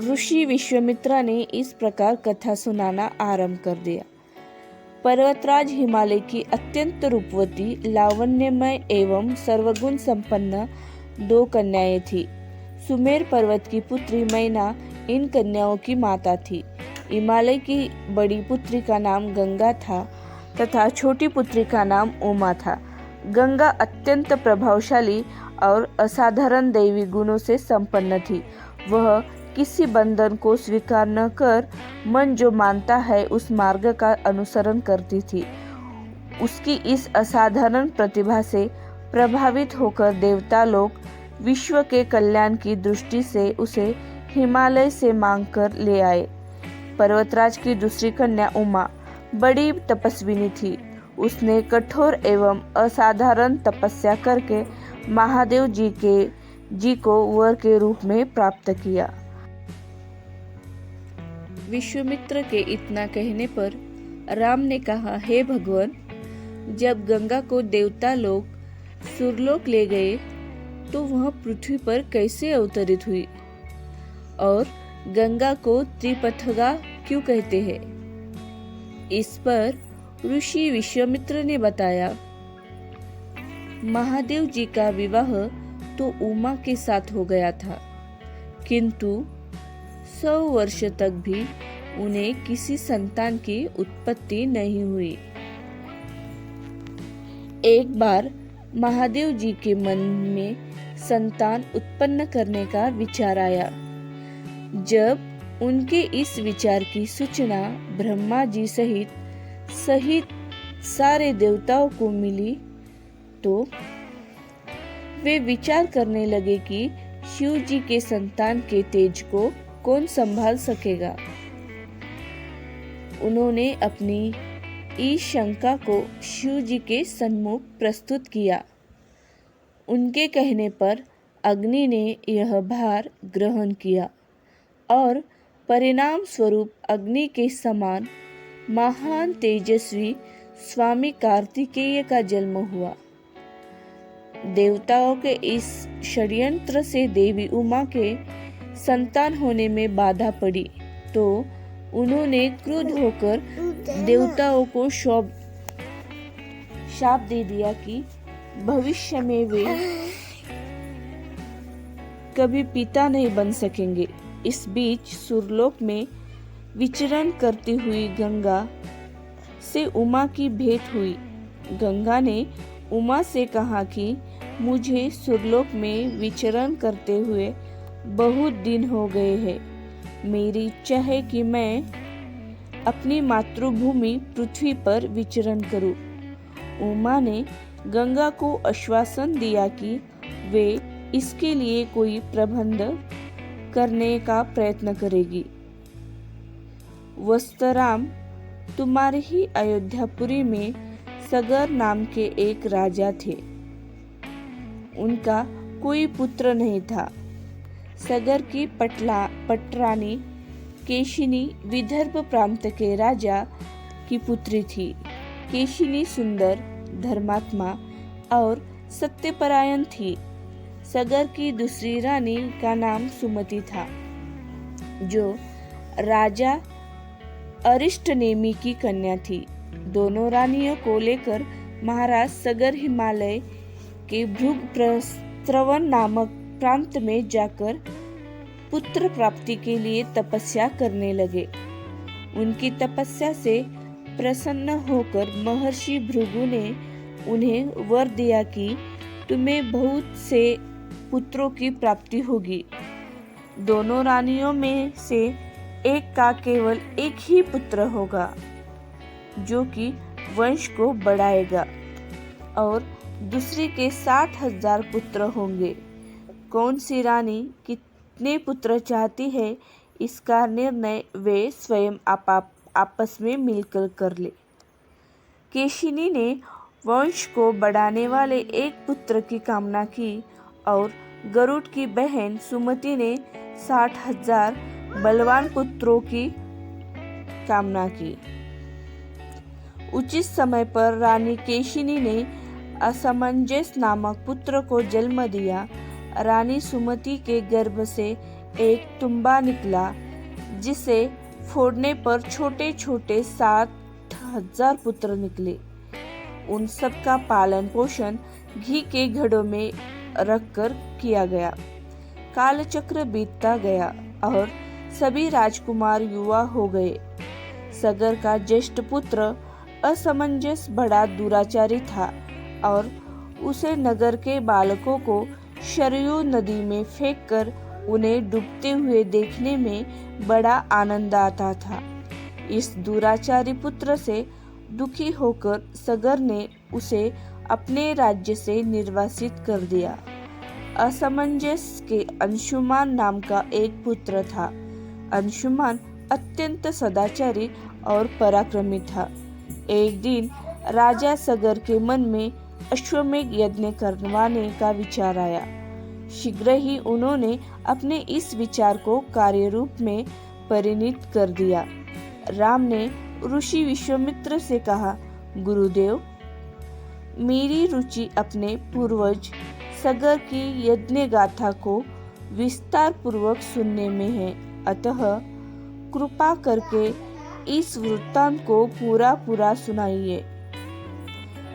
ऋषि विश्वामित्र ने इस प्रकार कथा सुनाना आरंभ कर दिया। पर्वतराज हिमालय की अत्यंत रूपवती, लावण्यमय एवं सर्वगुण संपन्न 2 कन्याएं थी। सुमेर पर्वत की पुत्री मैना इन कन्याओं की माता थी। हिमालय की बड़ी पुत्री का नाम गंगा था तथा छोटी पुत्री का नाम उमा था। गंगा अत्यंत प्रभावशाली और असाधारण दैवी गुणों से संपन्न थी। वह किसी बंधन को स्वीकार न कर मन जो मानता है उस मार्ग का अनुसरण करती थी। उसकी इस असाधारण प्रतिभा से प्रभावित होकर देवता लोग विश्व के कल्याण की दृष्टि से उसे हिमालय से मांग कर ले आए। पर्वतराज की दूसरी कन्या उमा बड़ी तपस्विनी थी। उसने कठोर एवं असाधारण तपस्या करके महादेव जी को वर के रूप में प्राप्त किया। विश्वामित्र के इतना कहने पर राम ने कहा, हे भगवान, जब गंगा को देवता लोग सुरलोक ले गए तो वह पृथ्वी पर कैसे अवतरित हुई और गंगा को त्रिपथगा क्यों कहते हैं? इस पर ऋषि विश्वामित्र ने बताया, महादेव जी का विवाह तो उमा के साथ हो गया था, किंतु 100 वर्ष तक भी उन्हें किसी संतान की उत्पत्ति नहीं हुई। एक बार महादेव जी के मन में संतान उत्पन्न करने का विचार आया। जब उनके इस विचार की सूचना ब्रह्मा जी सहित सारे देवताओं को मिली तो वे विचार करने लगे कि शिव जी के संतान के तेज को कौन संभाल सकेगा। उन्होंने अपनी इस शंका को शिव जी के सम्मुख प्रस्तुत किया। उनके कहने पर अग्नि ने यह भार ग्रहण किया और परिणाम स्वरूप अग्नि के समान महान तेजस्वी स्वामी कार्तिकेय का जन्म हुआ। देवताओं के इस षड्यंत्र से देवी उमा के संतान होने में बाधा पड़ी तो उन्होंने क्रुद्ध होकर देवताओं को शाप दे दिया कि भविष्य में वे कभी पिता नहीं बन सकेंगे। इस बीच सुरलोक में विचरण करती हुई गंगा से उमा की भेंट हुई। गंगा ने उमा से कहा कि मुझे सुरलोक में विचरण करते हुए बहुत दिन हो गए हैं। मेरी इच्छा है कि मैं अपनी मातृभूमि पृथ्वी पर विचरण करूं। उमा ने गंगा को आश्वासन दिया कि वे इसके लिए कोई प्रबंध करने का प्रयत्न करेगी। वस्तराम, तुम्हारे ही अयोध्यापुरी में सगर नाम के एक राजा थे। उनका कोई पुत्र नहीं था। सगर की पटरानी केशिनी विदर्भ प्रांत के राजा की पुत्री थी। केशिनी सुंदर, धर्मात्मा और सत्यपरायण थी। सगर की दूसरी रानी का नाम सुमति था, जो राजा अरिष्टनेमी की कन्या थी। दोनों रानियों को लेकर महाराज सगर हिमालय के भृगप्रस्त्रवन नामक प्रांत में जाकर पुत्र प्राप्ति के लिए तपस्या करने लगे। उनकी तपस्या से प्रसन्न होकर महर्षि भृगु ने उन्हें वर दिया कि तुम्हें बहुत से पुत्रों की प्राप्ति होगी। दोनों रानियों में से एक का केवल एक ही पुत्र होगा, जो कि वंश को बढ़ाएगा, और दूसरी के 60,000 पुत्र होंगे। कौन सी रानी कितने पुत्र चाहती है, इसका निर्णय वे स्वयं आपस में मिलकर कर ले। केशिनी ने वंश को बढ़ाने वाले एक पुत्र की कामना की और गरुड़ की बहन सुमति ने 60,000 बलवान पुत्रों की कामना की। उचित समय पर रानी केशिनी ने असमंजस नामक पुत्र को जन्म दिया। रानी सुमति के गर्भ से एक तुम्बा निकला जिसे फोड़ने पर छोटे छोटे 7,000 पुत्र निकले। उन सब का पालन पोषण घी के घड़ों में रखकर किया गया। कालचक्र बीतता गया और सभी राजकुमार युवा हो गए। सगर का ज्येष्ठ पुत्र असमंजस बड़ा दुराचारी था और उसे नगर के बालकों को सरयू नदी में फेंककर उन्हें डूबते हुए देखने में बड़ा आनंद आता था। इस दुराचारी पुत्र से दुखी होकर सगर ने उसे अपने राज्य से निर्वासित कर दिया। असमंजस के अंशुमान नाम का एक पुत्र था। अंशुमान अत्यंत सदाचारी और पराक्रमी था। एक दिन राजा सगर के मन में अश्वमेध यज्ञ करवाने का विचार आया। शीघ्र ही उन्होंने अपने इस विचार को कार्य रूप में परिणत कर दिया। राम ने ऋषि विश्वामित्र से कहा, गुरुदेव, मेरी रुचि अपने पूर्वज सगर की यज्ञ गाथा को विस्तार पूर्वक सुनने में है, अतः कृपा करके इस वृत्तांत को पूरा सुनाइए।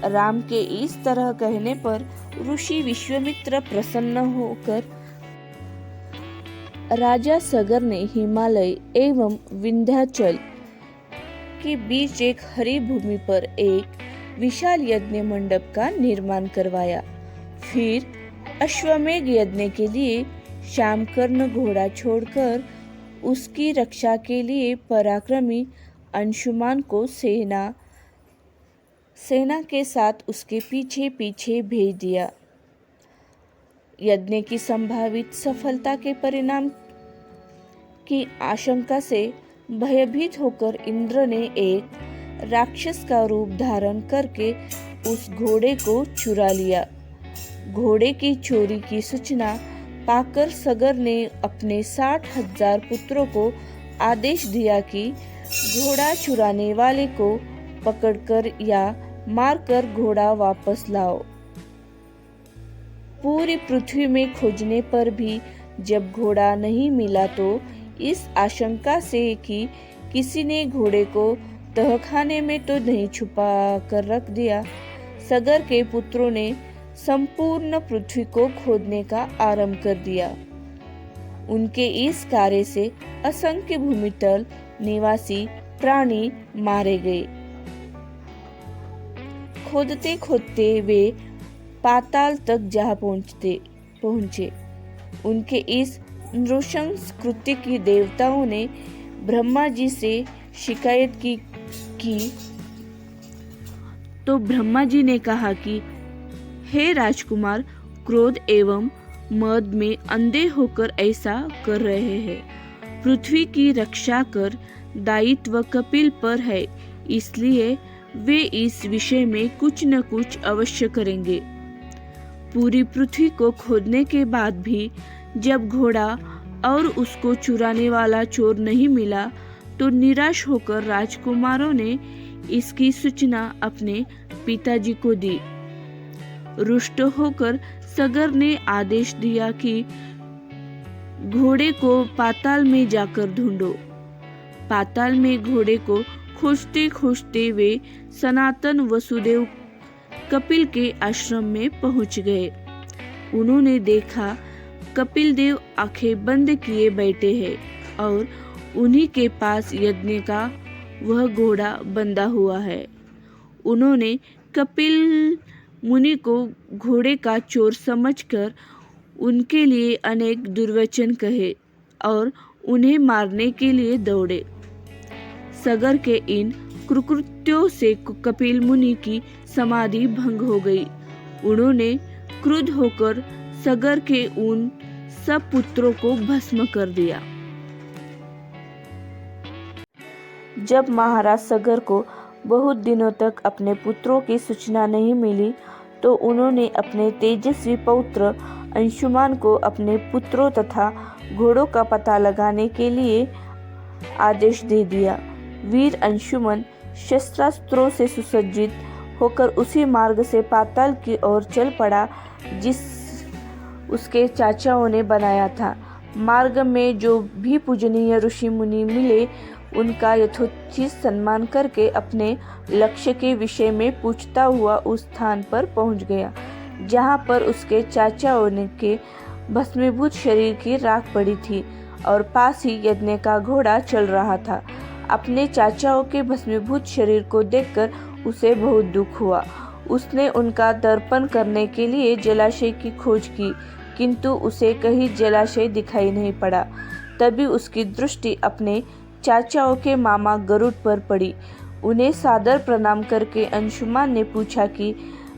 राम के इस तरह कहने पर ऋषि विश्वामित्र प्रसन्न होकर राजा सगर ने हिमालय एवं विंध्याचल के बीच एक हरी भूमि पर एक विशाल यज्ञ मंडप का निर्माण करवाया। फिर अश्वमेध यज्ञ के लिए शामकर्ण घोड़ा छोड़कर उसकी रक्षा के लिए पराक्रमी अंशुमान को सेना के साथ उसके पीछे पीछे भेज दिया। यज्ञ की संभावित सफलता के परिणाम की आशंका से भयभीत होकर इंद्र ने एक राक्षस का रूप धारण करके उस घोड़े को चुरा लिया। घोड़े की चोरी की सूचना पाकर सगर ने अपने 60,000 पुत्रों को आदेश दिया कि घोड़ा चुराने वाले को पकड़कर या मारकर घोड़ा वापस लाओ। पूरी पृथ्वी में खोजने पर भी जब घोड़ा नहीं मिला तो इस आशंका से कि किसी ने घोड़े को तहखाने में तो नहीं छुपा कर रख दिया, सगर के पुत्रों ने संपूर्ण पृथ्वी को खोदने का आरंभ कर दिया। उनके इस कार्य से असंख्य भूमितल निवासी प्राणी मारे गए। खोदते खोदते वे पाताल तक जा पहुंचे। उनके इस नृशंस कृत्य की देवताओं ने ब्रह्मा जी से शिकायत की तो ब्रह्मा जी ने कहा कि हे राजकुमार, क्रोध एवं मद में अंधे होकर ऐसा कर रहे हैं। पृथ्वी की रक्षा कर दायित्व कपिल पर है, इसलिए वे इस विषय में कुछ न कुछ अवश्य करेंगे। पूरी पृथ्वी को खोदने के बाद भी जब घोड़ा और उसको चुराने वाला चोर नहीं मिला तो निराश होकर राजकुमारों ने इसकी सूचना अपने पिताजी को दी। रुष्ट होकर सगर ने आदेश दिया कि घोड़े को पाताल में जाकर ढूंढो। पाताल में घोड़े को खोजते खोजते वे सनातन वसुदेव कपिल के आश्रम में पहुंच गए। उन्होंने देखा कपिल देव आंखें बंद किए बैठे हैं और उन्हीं के पास यज्ञ का वह घोड़ा बंधा हुआ है। उन्होंने कपिल मुनि को घोड़े का चोर समझकर उनके लिए अनेक दुर्वचन कहे और उन्हें मारने के लिए दौड़े। सगर के इन कुकृत्यों से कपिल मुनि की समाधि भंग हो गई। उन्होंने क्रुद्ध होकर सगर के उन सब पुत्रों को भस्म कर दिया। जब महाराज सगर को बहुत दिनों तक अपने पुत्रों की सूचना नहीं मिली तो उन्होंने अपने तेजस्वी पौत्र अंशुमान को अपने पुत्रों तथा घोड़ों का पता लगाने के लिए आदेश दे दिया। वीर अंशुमन शस्त्रास्त्रों से सुसज्जित होकर उसी मार्ग से पाताल की ओर चल पड़ा जिस उसके चाचाओं ने बनाया था। मार्ग में जो भी पूजनीय ऋषि मुनि मिले उनका यथोचित सम्मान करके अपने लक्ष्य के विषय में पूछता हुआ उस स्थान पर पहुंच गया जहां पर उसके चाचाओं के भस्मीभूत शरीर की राख पड़ी थी और पास ही यज्ञ का घोड़ा चल रहा था। अपने चाचाओं के भस्मीभूत शरीर को देखकर उसे बहुत दुख हुआ। उसने उनका दर्पण करने के लिए जलाशय की खोज की, किंतु उसे कहीं जलाशय दिखाई नहीं पड़ा। तभी उसकी दृष्टि अपने चाचाओं के मामा गरुड़ पर पड़ी। उन्हें सादर प्रणाम करके अंशुमान ने पूछा कि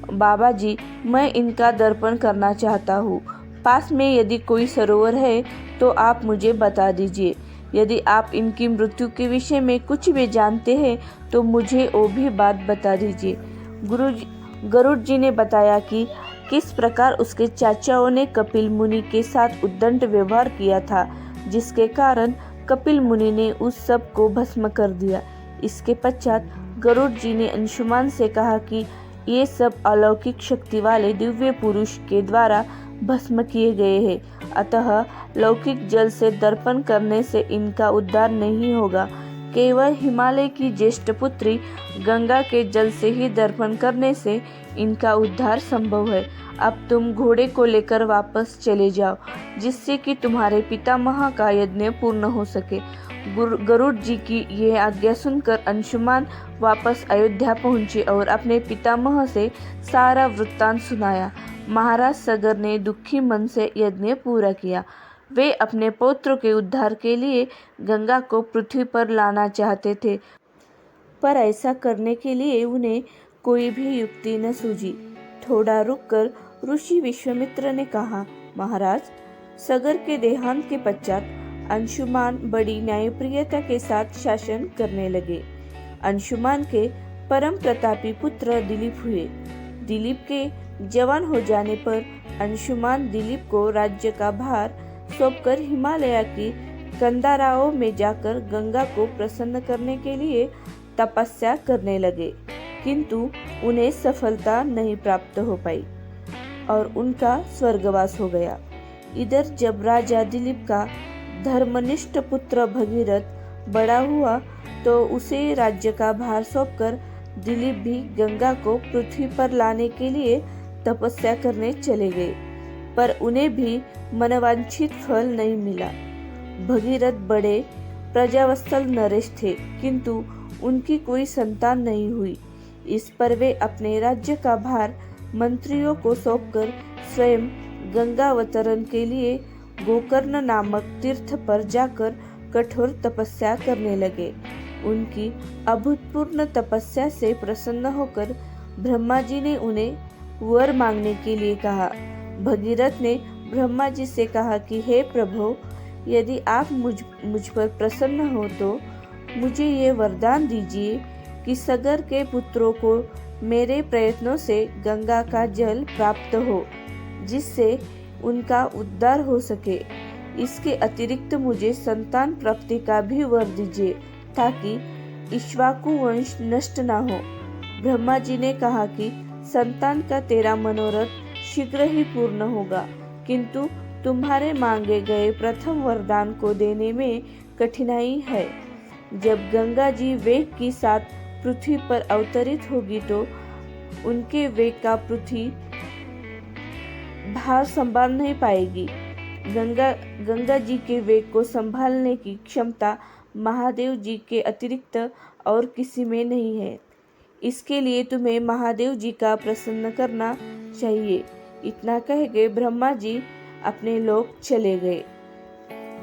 बाबा जी, मैं इनका दर्पण करना चाहता हूँ। पास में यदि कोई सरोवर है तो आप मुझे बता दीजिए। यदि आप इनकी मृत्यु के विषय में कुछ भी जानते हैं तो मुझे वो भी बात बता दीजिए। गरुड़ जी ने बताया कि किस प्रकार उसके चाचाओं ने कपिल मुनि के साथ उद्दंड व्यवहार किया था, जिसके कारण कपिल मुनि ने उस सब को भस्म कर दिया। इसके पश्चात गरुड़ जी ने अंशुमान से कहा कि ये सब अलौकिक शक्ति वाले दिव्य पुरुष के द्वारा भस्म किए गए हैं, अतः लौकिक जल से दर्पण करने से इनका उद्धार नहीं होगा। केवल हिमालय की ज्येष्ठ पुत्री गंगा के जल से ही दर्पण करने से इनका उद्धार संभव है। अब तुम घोड़े को लेकर वापस चले जाओ, जिससे कि तुम्हारे पितामह का यज्ञ पूर्ण हो सके। गरुड़ जी की यह आज्ञा सुनकर अंशुमान वापस अयोध्या पहुंचे और अपने पितामह से सारा वृत्तांत सुनाया। महाराज सगर ने दुखी मन से यज्ञ पूरा किया। वे अपने पौत्र के उद्धार के लिए गंगा को पृथ्वी पर लाना चाहते थे, पर ऐसा करने के लिए उन्हें कोई भी युक्ति न सूझी। थोड़ा रुककर ऋषि विश्वामित्र ने कहा, महाराज, सगर के देहांत के पश्चात अंशुमान बड़ी न्यायप्रियता के साथ शासन करने लगे। अंशुमान के परम प्रतापी पुत्र दिलीप हुए। दिलीप के जवान हो जाने पर अंशुमान दिलीप को राज्य का भार सौंपकर हिमालय की कंदाराओं में जाकर गंगा को प्रसन्न करने के लिए तपस्या करने लगे, किंतु उन्हें सफलता नहीं प्राप्त हो पाई और उनका स्वर्गवास हो गया। इधर जब राजा दिलीप का धर्मनिष्ठ पुत्र भगीरथ बड़ा हुआ तो उसे राज्य का भार सौंपकर दिलीप भी गंगा को पृथ्वी पर लाने के लिए तपस्या करने चले गए, पर उन्हें भी मनवांछित फल नहीं मिला। भगीरथ बड़े प्रजावत्सल नरेश थे, किंतु उनकी कोई संतान नहीं हुई। इस पर वे अपने राज्य का भार मंत्रियों को सौंपकर स्वयं गंगा अवतरण के लिए गोकर्ण नामक तीर्थ पर जाकर कठोर तपस्या करने लगे। उनकी अभूतपूर्व तपस्या से प्रसन्न होकर ब्रह्मा जी ने उन्हें वर मांगने के लिए कहा। भगीरथ ने ब्रह्मा जी से कहा कि हे प्रभु, यदि आप मुझ पर प्रसन्न हो तो मुझे ये वरदान दीजिए कि सगर के पुत्रों को मेरे प्रयत्नों से गंगा का जल प्राप्त हो, जिससे उनका उद्धार हो सके। इसके अतिरिक्त मुझे संतान प्राप्ति का भी वर दीजिए, ताकि इक्ष्वाकु वंश नष्ट न हो। ब्रह्मा जी ने कहा कि संतान का तेरा मनोरथ शीघ्र ही पूर्ण होगा, किंतु तुम्हारे मांगे गए प्रथम वरदान को देने में कठिनाई है। जब गंगा जी वेग के साथ पृथ्वी पर अवतरित होगी तो उनके वेग का पृथ्वी भार संभाल नहीं पाएगी। गंगा जी के वेग को संभालने की क्षमता महादेव जी के अतिरिक्त और किसी में नहीं है। इसके लिए तुम्हें महादेव जी का प्रसन्न करना चाहिए। इतना कह के ब्रह्मा जी अपने लोक चले गए।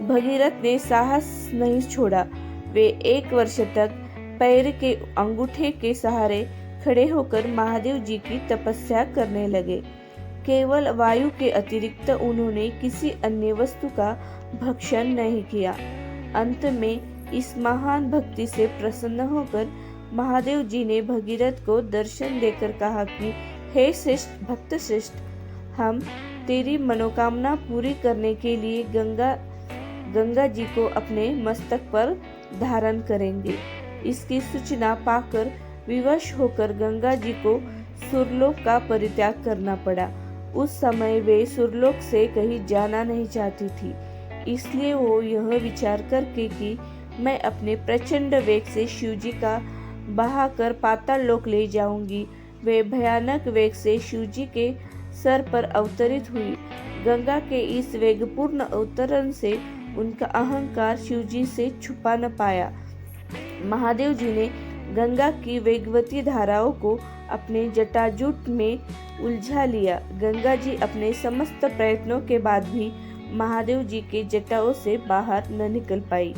भगीरथ ने साहस नहीं छोड़ा। वे 1 वर्ष तक पैर के अंगूठे के सहारे खड़े होकर महादेव जी की तपस्या करने लगे। केवल वायु के अतिरिक्त उन्होंने किसी अन्य वस्तु का भक्षण नहीं किया। अंत में इस महान भक्ति से प्रसन्न होकर महादेव जी ने भगीरथ को दर्शन देकर कहा कि हे श्रेष्ठ भक्त श्रेष्ठ, हम तेरी मनोकामना पूरी करने के लिए गंगा जी को अपने मस्तक पर धारण करेंगे। इसकी सूचना पाकर विवश होकर गंगा जी को सुरलोक का परित्याग करना पड़ा। उस समय वे सुरलोक से कहीं जाना नहीं चाहती थी। इसलिए वो यह विचार करके कि मैं अपने प्रचंड वेग से शिवजी का बहाकर पाताल लोक ले जाऊंगी, वे भयानक वेग से शिवजी के सर पर अवतरित हुई। गंगा के इस वेगपूर्ण अवतरण से उनका अहंकार शिवजी से छुपा न पाया। महादेव जी ने गंगा की वेगवती धाराओं को अपने जटाजूट में उलझा लिया। गंगा जी अपने समस्त प्रयत्नों के बाद भी महादेव जी के जटाओं से बाहर न निकल पाई।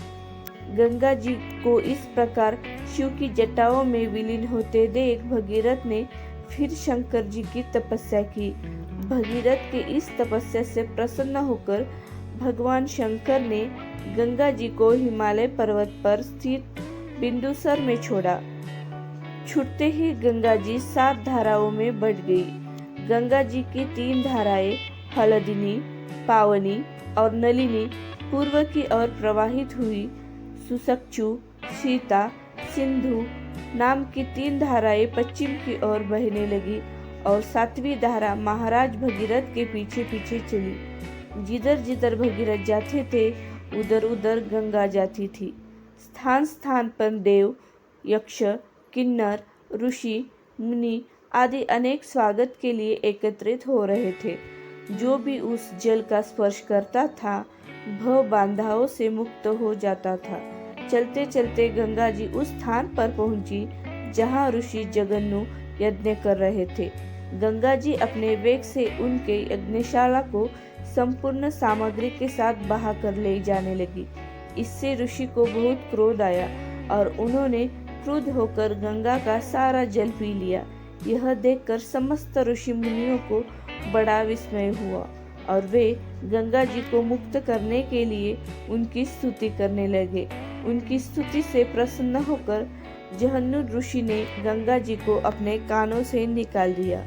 गंगा जी को इस प्रकार शिव की जटाओं में विलीन होते देख भगीरथ ने फिर शंकर जी की तपस्या की। भगीरथ के इस तपस्या से प्रसन्न होकर भगवान शंकर ने गंगा जी को हिमालय पर्वत पर स्थित बिंदुसर में छोड़ा। छूटते ही गंगा जी 7 धाराओं में बढ़ गई। गंगा जी की 3 धाराएं हलदिनी, पावनी और नलिनी पूर्व की ओर प्रवाहित हुई। सुसक्षु, सीता, सिंधु नाम की 3 धाराएं पश्चिम की ओर बहने लगी और 7वीं धारा महाराज भगीरथ के पीछे पीछे चली। जिधर जिधर भगीरथ जाते थे उधर उधर गंगा जाती थी। स्थान स्थान पर देव, यक्ष, किन्नर, ऋषि, मुनि आदि अनेक स्वागत के लिए एकत्रित हो रहे थे। जो भी उस जल का स्पर्श करता था भव बांधाओं से मुक्त हो जाता था। चलते चलते गंगा जी उस स्थान पर पहुंची जहां ऋषि जगन्नु यज्ञ कर रहे थे। गंगा जी अपने वेग से उनके यज्ञशाला को संपूर्ण सामग्री के साथ बहा कर ले जाने लगी। इससे ऋषि को बहुत क्रोध आया और उन्होंने क्रुद्ध होकर गंगा का सारा जल पी लिया। यह देखकर समस्त ऋषि मुनियों को बड़ा विस्मय हुआ और वे गंगा जी को मुक्त करने के लिए उनकी स्तुति करने लगे। उनकी स्तुति से प्रसन्न होकर जहन्नु ऋषि ने गंगा जी को अपने कानों से निकाल दिया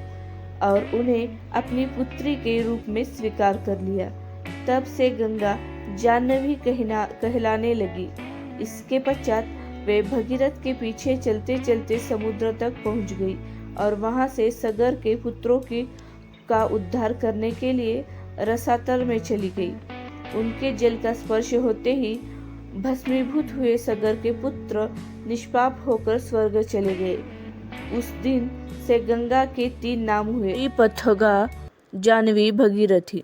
और उन्हें अपनी पुत्री के रूप में स्वीकार कर लिया। तब से गंगा जाह्नवी कहलाने लगी। इसके पश्चात वे भगीरथ के पीछे चलते चलते समुद्र तक पहुंच गई और वहां से सगर के पुत्रों का उद्धार करने के लिए रसातल में चली गई। उनके जल का स्पर्श होते ही भस्मीभूत हुए सगर के पुत्र निष्पाप होकर स्वर्ग चले गए। उस दिन से गंगा के 3 नाम हुए, पथगा, जाह्नवी, भगीरथी।